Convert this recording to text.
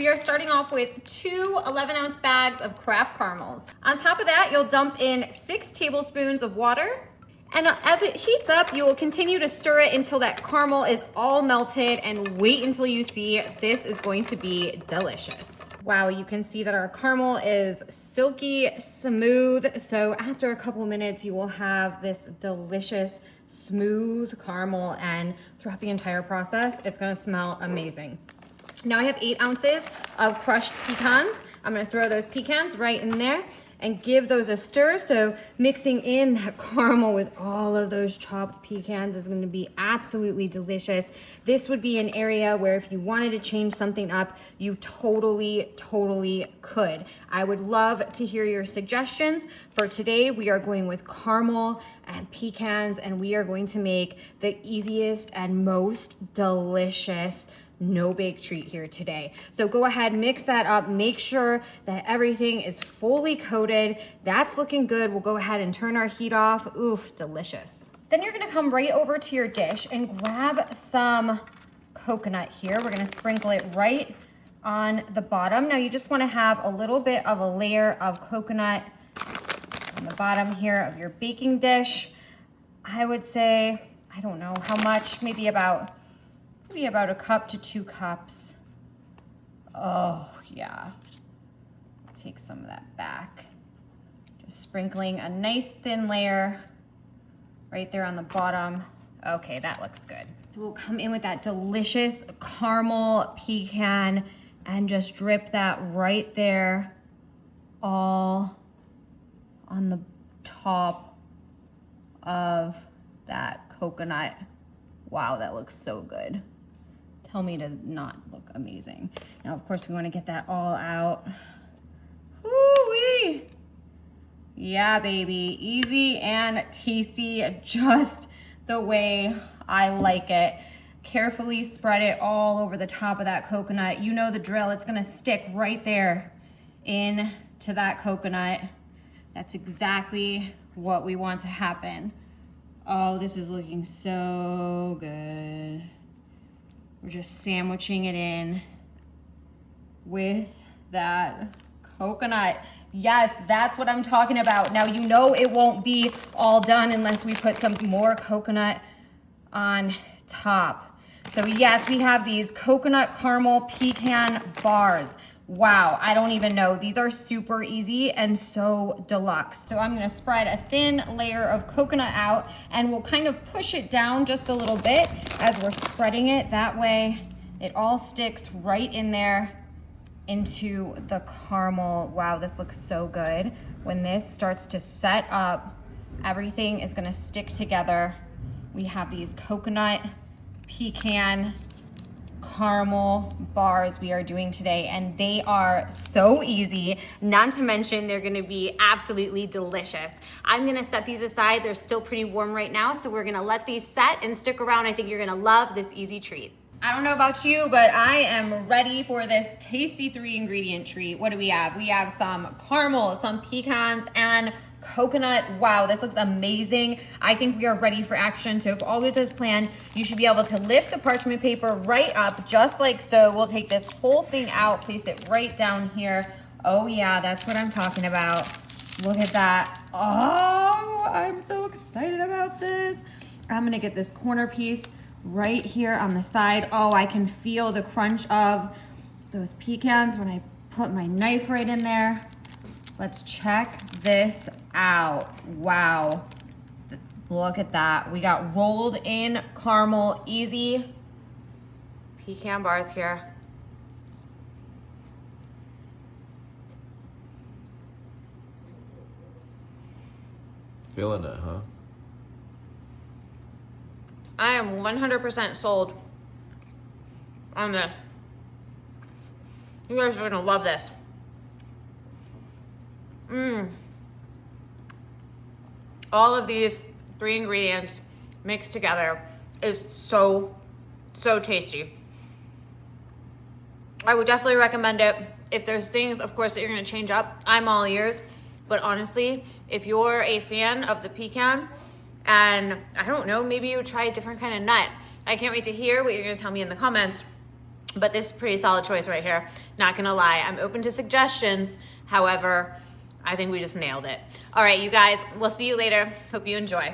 We are starting off with 2 11-ounce bags of Kraft caramels. On top of that, you'll dump in 6 tablespoons of water. And as it heats up, you will continue to stir it until that caramel is all melted, and wait until you see this is going to be delicious. Wow, you can see that our caramel is silky smooth. So after a couple minutes, you will have this delicious, smooth caramel, and throughout the entire process, it's gonna smell amazing. Now I have 8 ounces of crushed pecans. I'm gonna throw those pecans right in there and give those a stir. So mixing in that caramel with all of those chopped pecans is gonna be absolutely delicious. This would be an area where if you wanted to change something up, you totally could. I would love to hear your suggestions. For today, we are going with caramel and pecans, and we are going to make the easiest and most delicious no-bake treat here today. So go ahead, mix that up, make sure that everything is fully coated. That's looking good. We'll go ahead and turn our heat off. Oof, delicious. Then you're gonna come right over to your dish and grab some coconut here. We're gonna sprinkle it right on the bottom. Now you just wanna have a little bit of a layer of coconut on the bottom here of your baking dish. I would say, I don't know how much, maybe about a cup to 2 cups. Oh yeah, take some of that back. Just sprinkling a nice thin layer right there on the bottom. Okay, that looks good. So we'll come in with that delicious caramel pecan and just drip that right there, all on the top of that coconut. Wow, that looks so good. Tell me to not look amazing. Now, of course, we want to get that all out. Woo-wee! Yeah, baby. Easy and tasty, just the way I like it. Carefully spread it all over the top of that coconut. You know the drill. It's going to stick right there into that coconut. That's exactly what we want to happen. Oh, this is looking so good. We're just sandwiching it in with that coconut. Yes, that's what I'm talking about. Now, you know it won't be all done unless we put some more coconut on top. So yes, we have these coconut caramel pecan bars. Wow, I don't even know. These are super easy and so deluxe. So I'm gonna spread a thin layer of coconut out, and we'll kind of push it down just a little bit as we're spreading it. That way it all sticks right in there into the caramel. Wow, this looks so good. When this starts to set up, everything is gonna stick together. We have these coconut pecan caramel bars we are doing today, and they are so easy, not to mention they're gonna be absolutely delicious. I'm gonna set these aside. They're still pretty warm right now, so we're gonna let these set and stick around. I think you're gonna love this easy treat. I don't know about you, but I am ready for this tasty 3-ingredient treat. What do we have? We have some caramel, some pecans, and coconut. Wow, this looks amazing. I think we are ready for action. So if all goes as planned, you should be able to lift the parchment paper right up, just like so. We'll take this whole thing out, place it right down here. Oh yeah, that's what I'm talking about. Look at that. Oh, I'm so excited about this. I'm gonna get this corner piece right here on the side. Oh, I can feel the crunch of those pecans when I put my knife right in there. Let's check this out. Wow, look at that. We got rolled in caramel, easy pecan bars here. Feeling it, huh? I am 100% sold on this. You guys are gonna love this. All of these 3 ingredients mixed together is so tasty. I would definitely recommend it. If there's things, of course, that you're gonna change up, I'm all ears. But honestly, if you're a fan of the pecan, and I don't know, maybe you would try a different kind of nut. I can't wait to hear what you're gonna tell me in the comments. But this is a pretty solid choice right here. Not gonna lie, I'm open to suggestions. However, I think we just nailed it. All right, you guys, we'll see you later. Hope you enjoy.